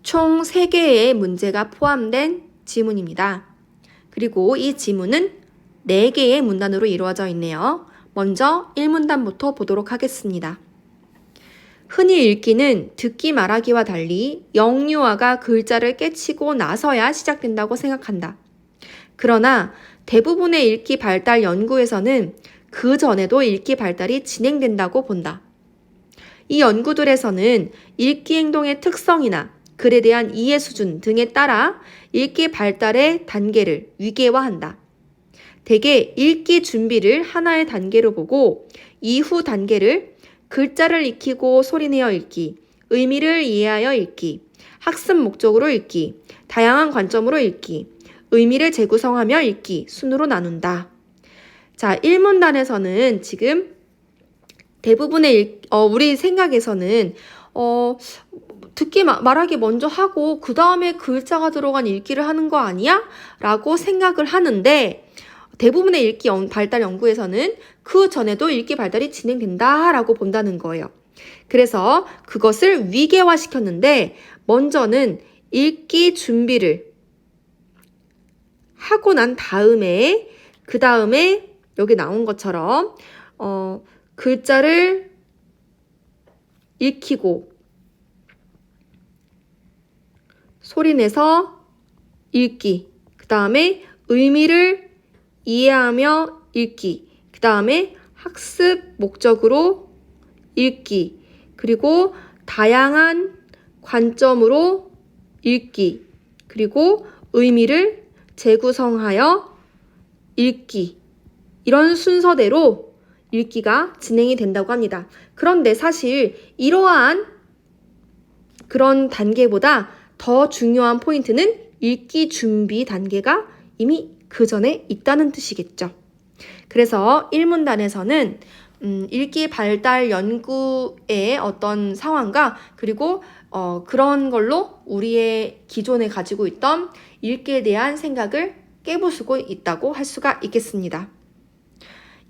총 3개의 문제가 포함된 지문입니다. 그리고 이 지문은 4개의 문단으로 이루어져 있네요. 먼저 1문단부터 보도록 하겠습니다. 흔히 읽기는 듣기 말하기와 달리 영유아가 글자를 깨치고 나서야 시작된다고 생각한다. 그러나 대부분의 읽기 발달 연구에서는 그 전에도 읽기 발달이 진행된다고 본다. 이 연구들에서는 읽기 행동의 특성이나 글에 대한 이해 수준 등에 따라 읽기 발달의 단계를 위계화한다. 대개 읽기 준비를 하나의 단계로 보고 이후 단계를 글자를 익히고 소리내어 읽기, 의미를 이해하여 읽기, 학습 목적으로 읽기, 다양한 관점으로 읽기, 의미를 재구성하며 읽기 순으로 나눈다. 자, 1문단에서는 지금 대부분의 우리 생각에서는 듣기 말하기 먼저 하고 그 다음에 글자가 들어간 읽기를 하는 거 아니야? 라고 생각을 하는데 대부분의 읽기 발달 연구에서는 그 전에도 읽기 발달이 진행된다라고 본다는 거예요. 그래서 그것을 위계화시켰는데 먼저는 읽기 준비를 하고 난 다음에 그 다음에 여기 나온 것처럼 글자를 읽히고 소리내서 읽기, 그 다음에 의미를 이해하며 읽기, 그 다음에 학습 목적으로 읽기, 그리고 다양한 관점으로 읽기, 그리고 의미를 재구성하여 읽기, 이런 순서대로 읽기가 진행이 된다고 합니다. 그런데 사실 이러한 그런 단계보다 더 중요한 포인트는 읽기 준비 단계가 이미 그 전에 있다는 뜻이겠죠. 그래서 1문단에서는 읽기 발달 연구의 어떤 상황과 그리고 그런 걸로 우리의 기존에 가지고 있던 읽기에 대한 생각을 깨부수고 있다고 할 수가 있겠습니다.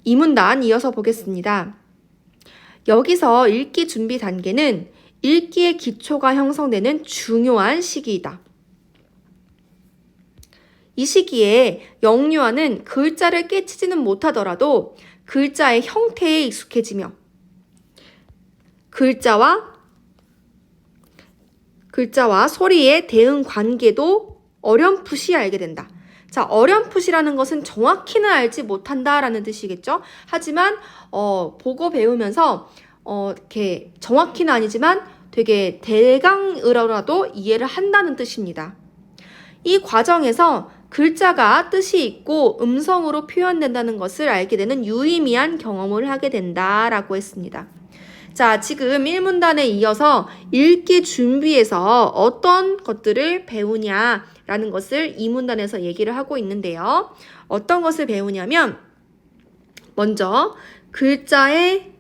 2문단 이어서 보겠습니다. 여기서 읽기 준비 단계는 읽기의 기초가 형성되는 중요한 시기이다. 이 시기에 영유아는 글자를 깨치지는 못하더라도 글자의 형태에 익숙해지며 글자와 소리의 대응 관계도 어렴풋이 알게 된다. 자, 어렴풋이라는 것은 정확히는 알지 못한다라는 뜻이겠죠. 하지만 보고 배우면서 이렇게 정확히는 아니지만 되게 대강으로라도 이해를 한다는 뜻입니다. 이 과정에서 글자가 뜻이 있고 음성으로 표현된다는 것을 알게 되는 유의미한 경험을 하게 된다라고 했습니다. 자, 지금 1문단에 이어서 읽기 준비에서 어떤 것들을 배우냐라는 것을 2문단에서 얘기를 하고 있는데요. 어떤 것을 배우냐면 먼저 글자의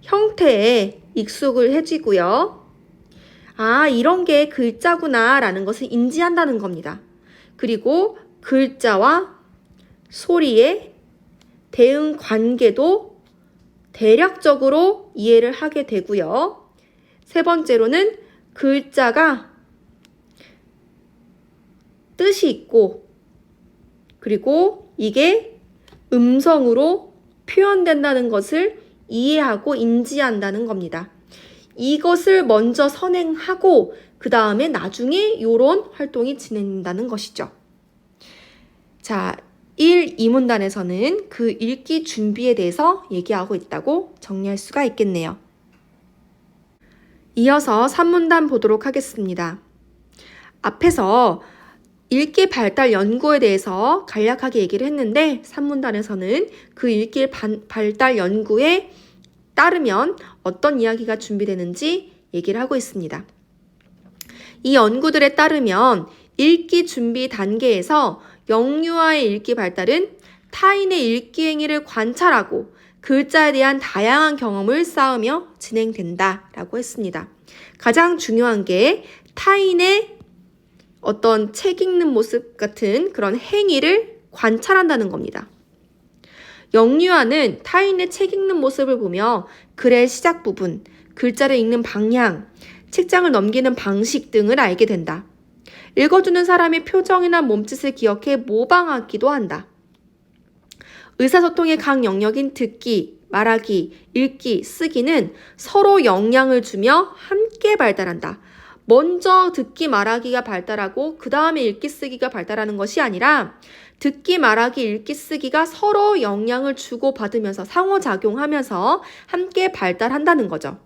형태에 익숙을 해지고요. 아, 이런 게 글자구나 라는 것을 인지한다는 겁니다. 그리고 글자와 소리의 대응 관계도 대략적으로 이해를 하게 되고요. 세 번째로는 글자가 뜻이 있고 그리고 이게 음성으로 표현된다는 것을 이해하고 인지한다는 겁니다. 이것을 먼저 선행하고 그 다음에 나중에 이런 활동이 진행된다는 것이죠. 자, 2문단에서는 그 읽기 준비에 대해서 얘기하고 있다고 정리할 수가 있겠네요. 이어서 3문단 보도록 하겠습니다. 앞에서 읽기 발달 연구에 대해서 간략하게 얘기를 했는데 3문단에서는 그 읽기 발달 연구에 따르면 어떤 이야기가 준비되는지 얘기를 하고 있습니다. 이 연구들에 따르면 읽기 준비 단계에서 영유아의 읽기 발달은 타인의 읽기 행위를 관찰하고 글자에 대한 다양한 경험을 쌓으며 진행된다라고 했습니다. 가장 중요한 게 타인의 어떤 책 읽는 모습 같은 그런 행위를 관찰한다는 겁니다. 영유아는 타인의 책 읽는 모습을 보며 글의 시작 부분, 글자를 읽는 방향, 책장을 넘기는 방식 등을 알게 된다. 읽어주는 사람의 표정이나 몸짓을 기억해 모방하기도 한다. 의사소통의 각 영역인 듣기, 말하기, 읽기, 쓰기는 서로 영향을 주며 함께 발달한다. 먼저 듣기, 말하기가 발달하고 그 다음에 읽기, 쓰기가 발달하는 것이 아니라 듣기, 말하기, 읽기, 쓰기가 서로 영향을 주고받으면서 상호작용하면서 함께 발달한다는 거죠.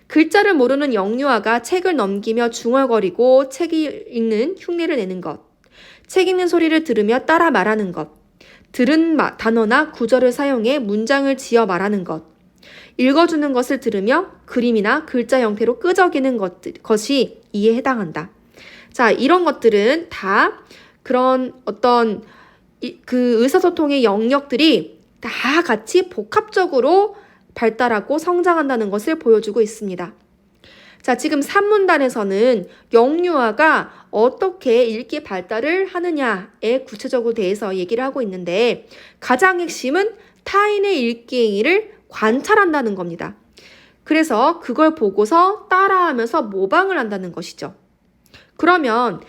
글자를 모르는 영유아가 책을 넘기며 중얼거리고 책 읽는 흉내를 내는 것, 책 읽는 소리를 들으며 따라 말하는 것, 들은 단어나 구절을 사용해 문장을 지어 말하는 것, 읽어주는 것을 들으며 그림이나 글자 형태로 끄적이는 것이 이에 해당한다. 자, 이런 것들은 다 그런 어떤 그 의사소통의 영역들이 다 같이 복합적으로 발달하고 성장한다는 것을 보여주고 있습니다. 자, 지금 산문단에서는 영유아가 어떻게 읽기 발달을 하느냐에 구체적으로 대해서 얘기를 하고 있는데 가장 핵심은 타인의 읽기 행위를 관찰한다는 겁니다. 그래서 그걸 보고서 따라하면서 모방을 한다는 것이죠. 그러면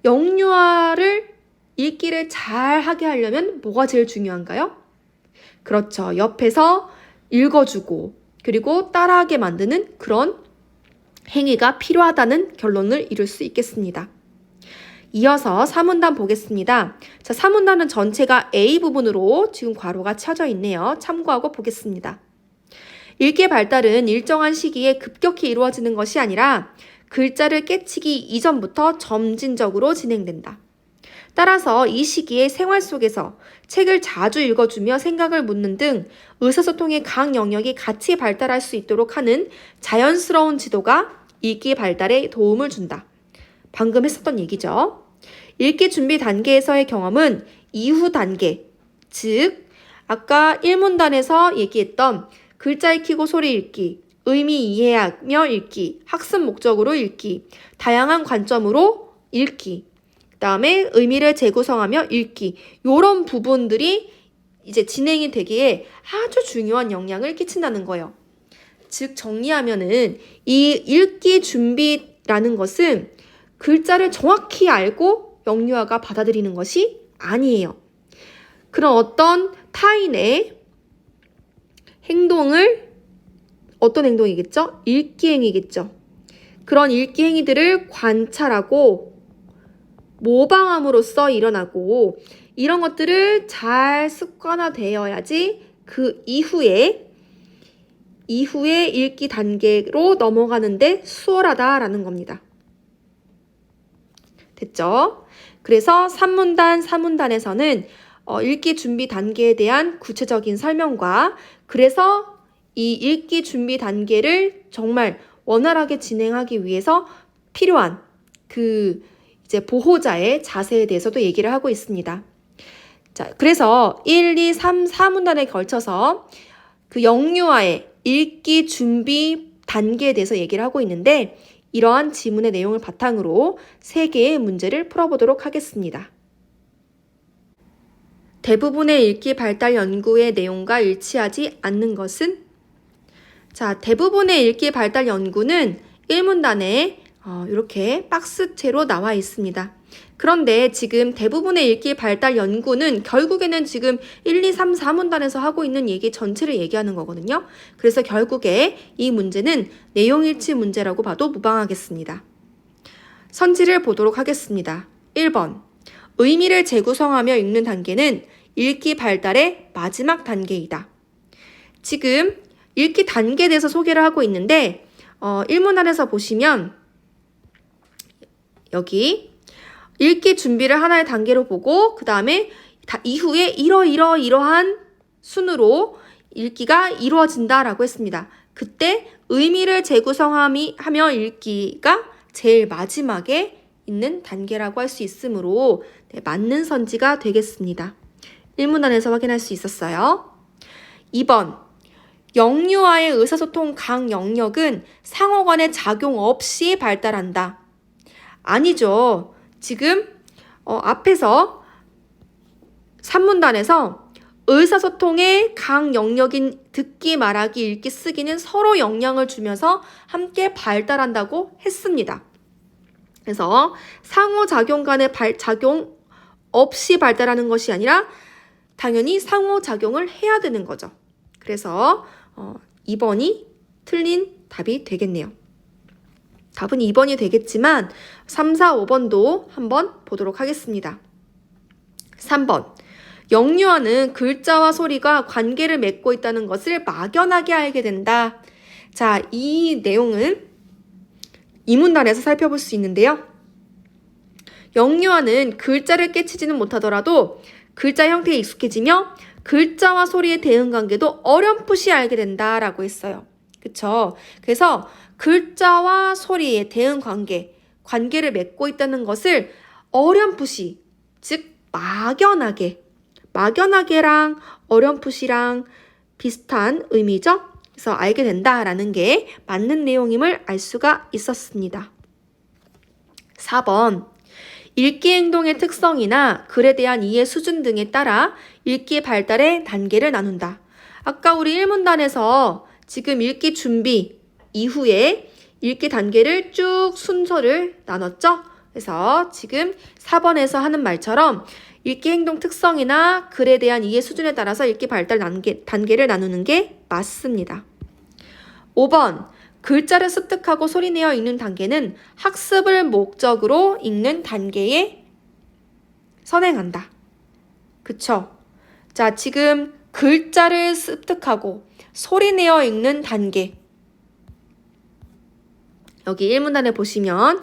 영유아를 읽기를 잘 하게 하려면 뭐가 제일 중요한가요? 그렇죠. 옆에서 읽어주고 그리고 따라하게 만드는 그런 행위가 필요하다는 결론을 이룰 수 있겠습니다. 이어서 사문단 보겠습니다. 자, 사문단은 전체가 A 부분으로 지금 괄호가 쳐져 있네요. 참고하고 보겠습니다. 읽기 발달은 일정한 시기에 급격히 이루어지는 것이 아니라 글자를 깨치기 이전부터 점진적으로 진행된다. 따라서 이 시기에 생활 속에서 책을 자주 읽어주며 생각을 묻는 등 의사소통의 각 영역이 같이 발달할 수 있도록 하는 자연스러운 지도가 읽기 발달에 도움을 준다. 방금 했었던 얘기죠. 읽기 준비 단계에서의 경험은 이후 단계, 즉 아까 1문단에서 얘기했던 글자 익히고 소리 읽기, 의미 이해하며 읽기, 학습 목적으로 읽기, 다양한 관점으로 읽기, 그 다음에 의미를 재구성하며 읽기, 이런 부분들이 이제 진행이 되기에 아주 중요한 영향을 끼친다는 거예요. 즉 정리하면은 이 읽기 준비라는 것은 글자를 정확히 알고 영유아가 받아들이는 것이 아니에요. 그런 어떤 타인의 행동을 어떤 행동이겠죠? 읽기 행위겠죠. 그런 읽기 행위들을 관찰하고 모방함으로써 일어나고 이런 것들을 잘 습관화되어야지 그 이후에 읽기 단계로 넘어가는데 수월하다라는 겁니다. 됐죠? 그래서 산문단, 사문단에서는 읽기 준비 단계에 대한 구체적인 설명과 그래서 이 읽기 준비 단계를 정말 원활하게 진행하기 위해서 필요한 그 이제 보호자의 자세에 대해서도 얘기를 하고 있습니다. 자, 그래서 1, 2, 3, 4문단에 걸쳐서 그 영유아의 읽기 준비 단계에 대해서 얘기를 하고 있는데 이러한 지문의 내용을 바탕으로 3개의 문제를 풀어보도록 하겠습니다. 대부분의 읽기 발달 연구의 내용과 일치하지 않는 것은? 자, 대부분의 읽기 발달 연구는 1문단에 이렇게 박스채로 나와 있습니다. 그런데 지금 대부분의 읽기 발달 연구는 결국에는 지금 1, 2, 3, 4문단에서 하고 있는 얘기 전체를 얘기하는 거거든요. 그래서 결국에 이 문제는 내용일치 문제라고 봐도 무방하겠습니다. 선지를 보도록 하겠습니다. 1번. 의미를 재구성하며 읽는 단계는 읽기 발달의 마지막 단계이다. 지금 읽기 단계에 대해서 소개를 하고 있는데 1문단에서 보시면 여기 읽기 준비를 하나의 단계로 보고 그 다음에 이후에 이러한 순으로 읽기가 이루어진다라고 했습니다. 그때 의미를 재구성하며 읽기가 제일 마지막에 있는 단계라고 할 수 있으므로 맞는 선지가 되겠습니다. 1문단에서 확인할 수 있었어요. 2번. 영유아의 의사소통 각 영역은 상호 간의 작용 없이 발달한다. 아니죠. 지금 앞에서 3문단에서 의사소통의 각 영역인 듣기, 말하기, 읽기, 쓰기는 서로 영향을 주면서 함께 발달한다고 했습니다. 그래서 상호작용 간의 작용 없이 발달하는 것이 아니라 당연히 상호작용을 해야 되는 거죠. 그래서 2번이 틀린 답이 되겠네요. 답은 2번이 되겠지만 3, 4, 5번도 한번 보도록 하겠습니다. 3번. 영유아는 글자와 소리가 관계를 맺고 있다는 것을 막연하게 알게 된다. 자, 이 내용은 이 문단에서 살펴볼 수 있는데요. 영유아는 글자를 깨치지는 못하더라도 글자 형태에 익숙해지며 글자와 소리의 대응 관계도 어렴풋이 알게 된다라고 했어요. 그쵸? 그래서 글자와 소리의 대응 관계를 맺고 있다는 것을 어렴풋이, 즉 막연하게랑 어렴풋이랑 비슷한 의미죠. 그래서 알게 된다라는 게 맞는 내용임을 알 수가 있었습니다. 4번. 읽기 행동의 특성이나 글에 대한 이해 수준 등에 따라 읽기 발달의 단계를 나눈다. 아까 우리 1문단에서 지금 읽기 준비 이후에 읽기 단계를 쭉 순서를 나눴죠? 그래서 지금 4번에서 하는 말처럼 읽기 행동 특성이나 글에 대한 이해 수준에 따라서 읽기 발달 단계를 나누는 게 맞습니다. 5번. 글자를 습득하고 소리내어 읽는 단계는 학습을 목적으로 읽는 단계에 선행한다. 그쵸? 자, 지금 글자를 습득하고 소리내어 읽는 단계. 여기 1문단에 보시면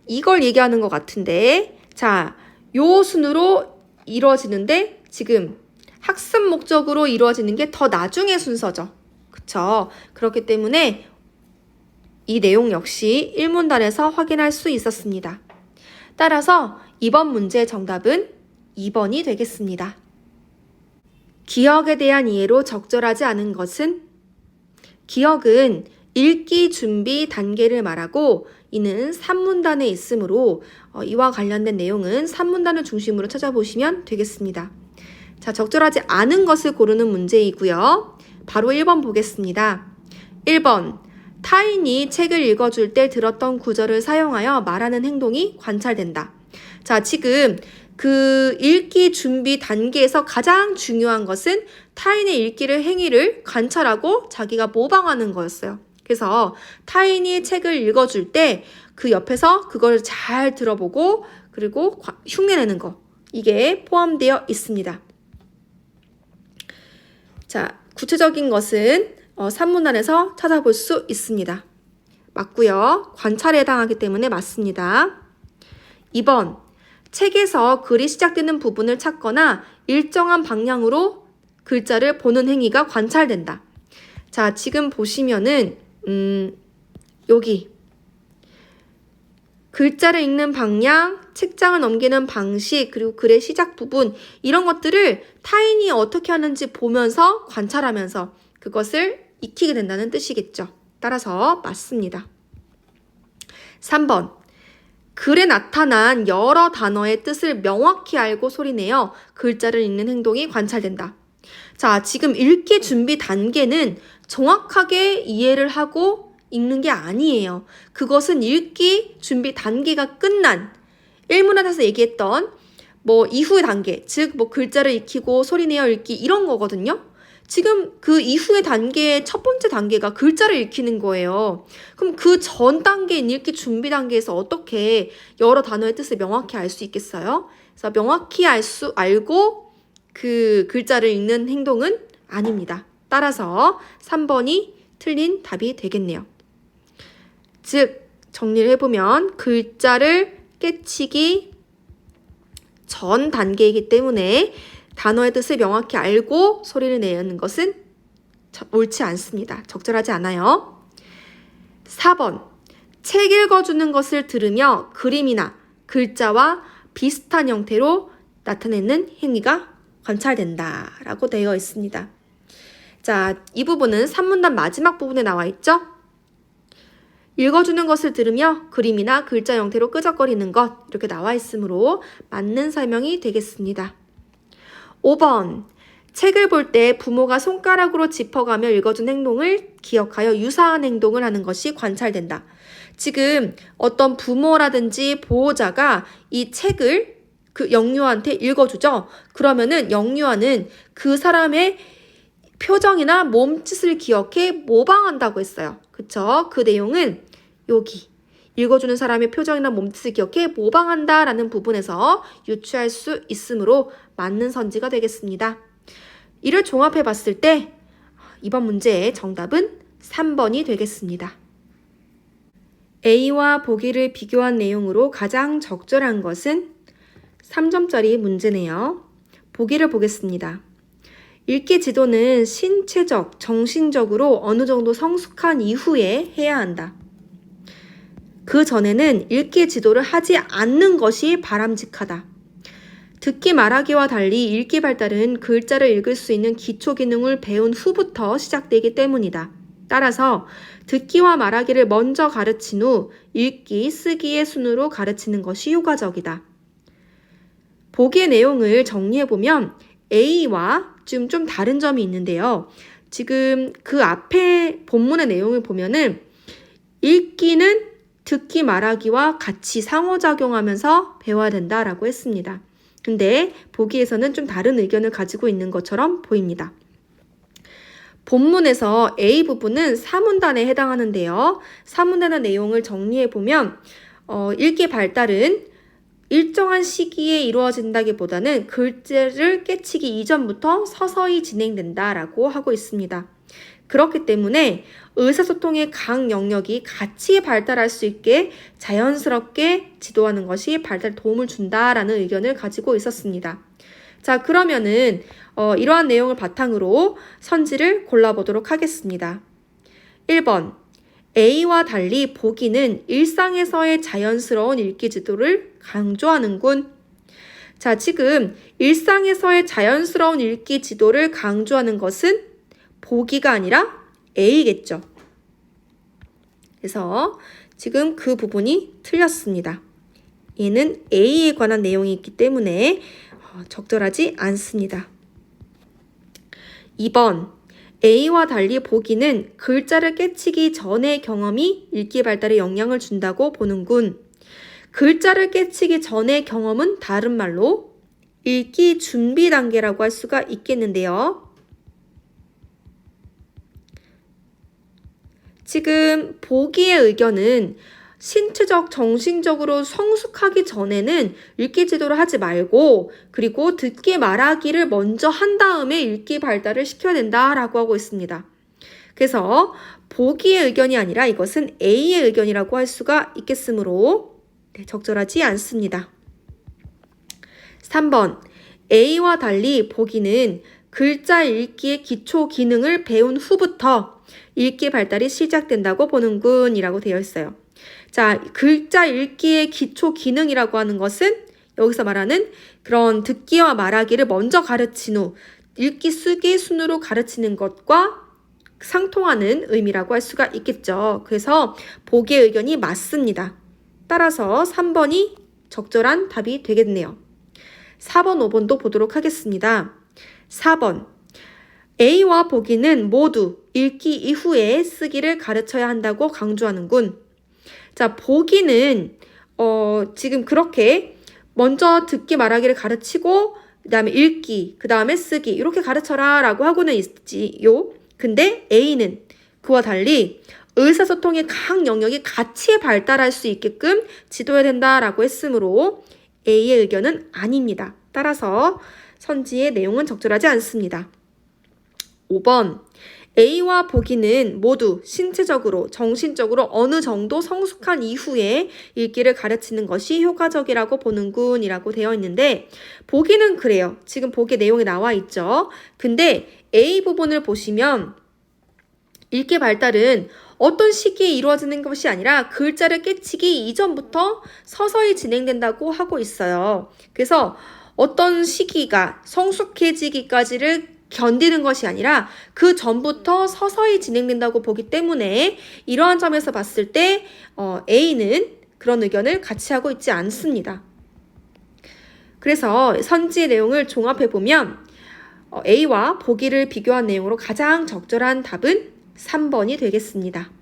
이걸 얘기하는 것 같은데, 자, 요 순으로 이루어지는데 지금 학습 목적으로 이루어지는 게 더 나중의 순서죠. 그쵸? 그렇기 때문에 이 내용 역시 1문단에서 확인할 수 있었습니다. 따라서 이번 문제의 정답은 2번이 되겠습니다. 기억에 대한 이해로 적절하지 않은 것은? 기억은 읽기 준비 단계를 말하고 이는 3문단에 있으므로 이와 관련된 내용은 3문단을 중심으로 찾아보시면 되겠습니다. 자, 적절하지 않은 것을 고르는 문제이고요. 바로 1번 보겠습니다. 1번. 타인이 책을 읽어줄 때 들었던 구절을 사용하여 말하는 행동이 관찰된다. 자, 지금 그 읽기 준비 단계에서 가장 중요한 것은 타인의 읽기를 행위를 관찰하고 자기가 모방하는 거였어요. 그래서 타인이 책을 읽어줄 때 그 옆에서 그걸 잘 들어보고 그리고 흉내내는 거. 이게 포함되어 있습니다. 자, 구체적인 것은 3문단에서 찾아볼 수 있습니다. 맞고요. 관찰에 해당하기 때문에 맞습니다. 2번. 책에서 글이 시작되는 부분을 찾거나 일정한 방향으로 글자를 보는 행위가 관찰된다. 자, 지금 보시면은 여기 글자를 읽는 방향, 책장을 넘기는 방식, 그리고 글의 시작 부분 이런 것들을 타인이 어떻게 하는지 보면서 관찰하면서 그것을 익히게 된다는 뜻이겠죠. 따라서 맞습니다. 3번. 글에 나타난 여러 단어의 뜻을 명확히 알고 소리내어 글자를 읽는 행동이 관찰된다. 자, 지금 읽기 준비 단계는 정확하게 이해를 하고 읽는 게 아니에요. 그것은 읽기 준비 단계가 끝난 1문단에서 얘기했던 이후의 단계, 즉 글자를 익히고 소리내어 읽기 이런 거거든요. 지금 그 이후의 단계의 첫 번째 단계가 글자를 읽히는 거예요. 그럼 그 전 단계인 읽기 준비 단계에서 어떻게 여러 단어의 뜻을 명확히 알 수 있겠어요? 그래서 명확히 알고 그 글자를 읽는 행동은 아닙니다. 따라서 3번이 틀린 답이 되겠네요. 즉, 정리를 해보면 글자를 깨치기 전 단계이기 때문에 단어의 뜻을 명확히 알고 소리를 내는 것은 옳지 않습니다. 적절하지 않아요. 4번. 책 읽어주는 것을 들으며 그림이나 글자와 비슷한 형태로 나타내는 행위가 관찰된다 라고 되어 있습니다. 자, 이 부분은 3문단 마지막 부분에 나와 있죠? 읽어주는 것을 들으며 그림이나 글자 형태로 끄적거리는 것 이렇게 나와 있으므로 맞는 설명이 되겠습니다. 5번. 책을 볼 때 부모가 손가락으로 짚어가며 읽어준 행동을 기억하여 유사한 행동을 하는 것이 관찰된다. 지금 어떤 부모라든지 보호자가 이 책을 그 영유아한테 읽어주죠. 그러면은 영유아는 그 사람의 표정이나 몸짓을 기억해 모방한다고 했어요. 그쵸? 그 내용은 여기 읽어주는 사람의 표정이나 몸짓을 기억해 모방한다라는 부분에서 유추할 수 있으므로 맞는 선지가 되겠습니다. 이를 종합해 봤을 때 이번 문제의 정답은 3번이 되겠습니다. A와 보기를 비교한 내용으로 가장 적절한 것은 3점짜리 문제네요. 보기를 보겠습니다. 읽기 지도는 신체적, 정신적으로 어느 정도 성숙한 이후에 해야 한다. 그 전에는 읽기 지도를 하지 않는 것이 바람직하다. 듣기 말하기와 달리 읽기 발달은 글자를 읽을 수 있는 기초 기능을 배운 후부터 시작되기 때문이다. 따라서 듣기와 말하기를 먼저 가르친 후 읽기, 쓰기의 순으로 가르치는 것이 효과적이다. 보기의 내용을 정리해보면 A와 좀 다른 점이 있는데요. 지금 그 앞에 본문의 내용을 보면은 읽기는 듣기 말하기와 같이 상호작용하면서 배워야 된다라고 했습니다. 근데 보기에서는 좀 다른 의견을 가지고 있는 것처럼 보입니다. 본문에서 A 부분은 사문단에 해당하는데요. 사문단의 내용을 정리해보면 읽기 발달은 일정한 시기에 이루어진다기보다는 글자를 깨치기 이전부터 서서히 진행된다라고 하고 있습니다. 그렇기 때문에 의사소통의 각 영역이 같이 발달할 수 있게 자연스럽게 지도하는 것이 발달에 도움을 준다라는 의견을 가지고 있었습니다. 자, 그러면은 이러한 내용을 바탕으로 선지를 골라보도록 하겠습니다. 1번, A와 달리 보기는 일상에서의 자연스러운 읽기 지도를 강조하는군. 자, 지금 일상에서의 자연스러운 읽기 지도를 강조하는 것은 보기가 아니라 A겠죠. 그래서 지금 그 부분이 틀렸습니다. 얘는 A에 관한 내용이 있기 때문에 적절하지 않습니다. 2번, A와 달리 보기는 글자를 깨치기 전의 경험이 읽기 발달에 영향을 준다고 보는군. 글자를 깨치기 전의 경험은 다른 말로 읽기 준비 단계라고 할 수가 있겠는데요. 지금 보기의 의견은 신체적, 정신적으로 성숙하기 전에는 읽기 지도를 하지 말고 그리고 듣기 말하기를 먼저 한 다음에 읽기 발달을 시켜야 된다라고 하고 있습니다. 그래서 보기의 의견이 아니라 이것은 A의 의견이라고 할 수가 있겠으므로 적절하지 않습니다. 3번, A와 달리 보기는 글자 읽기의 기초 기능을 배운 후부터 읽기 발달이 시작된다고 보는군 이라고 되어 있어요. 자, 글자 읽기의 기초 기능이라고 하는 것은 여기서 말하는 그런 듣기와 말하기를 먼저 가르친 후 읽기, 쓰기 순으로 가르치는 것과 상통하는 의미라고 할 수가 있겠죠. 그래서 보기의 의견이 맞습니다. 따라서 3번이 적절한 답이 되겠네요. 4번, 5번도 보도록 하겠습니다. 4번, A와 보기는 모두 읽기 이후에 쓰기를 가르쳐야 한다고 강조하는군. 자, 보기는 지금 그렇게 먼저 듣기 말하기를 가르치고 그 다음에 읽기, 그 다음에 쓰기 이렇게 가르쳐라 라고 하고는 있지요. 근데 A는 그와 달리 의사소통의 각 영역이 같이 발달할 수 있게끔 지도해야 된다라고 했으므로 A의 의견은 아닙니다. 따라서 선지의 내용은 적절하지 않습니다. 5번, A와 보기는 모두 신체적으로, 정신적으로 어느 정도 성숙한 이후에 읽기를 가르치는 것이 효과적이라고 보는군 이라고 되어 있는데 보기는 그래요. 지금 보기 내용이 나와 있죠. 근데 A 부분을 보시면 읽기 발달은 어떤 시기에 이루어지는 것이 아니라 글자를 깨치기 이전부터 서서히 진행된다고 하고 있어요. 그래서 어떤 시기가 성숙해지기까지를 견디는 것이 아니라 그 전부터 서서히 진행된다고 보기 때문에 이러한 점에서 봤을 때 A는 그런 의견을 같이 하고 있지 않습니다. 그래서 선지의 내용을 종합해보면 A와 보기를 비교한 내용으로 가장 적절한 답은 3번이 되겠습니다.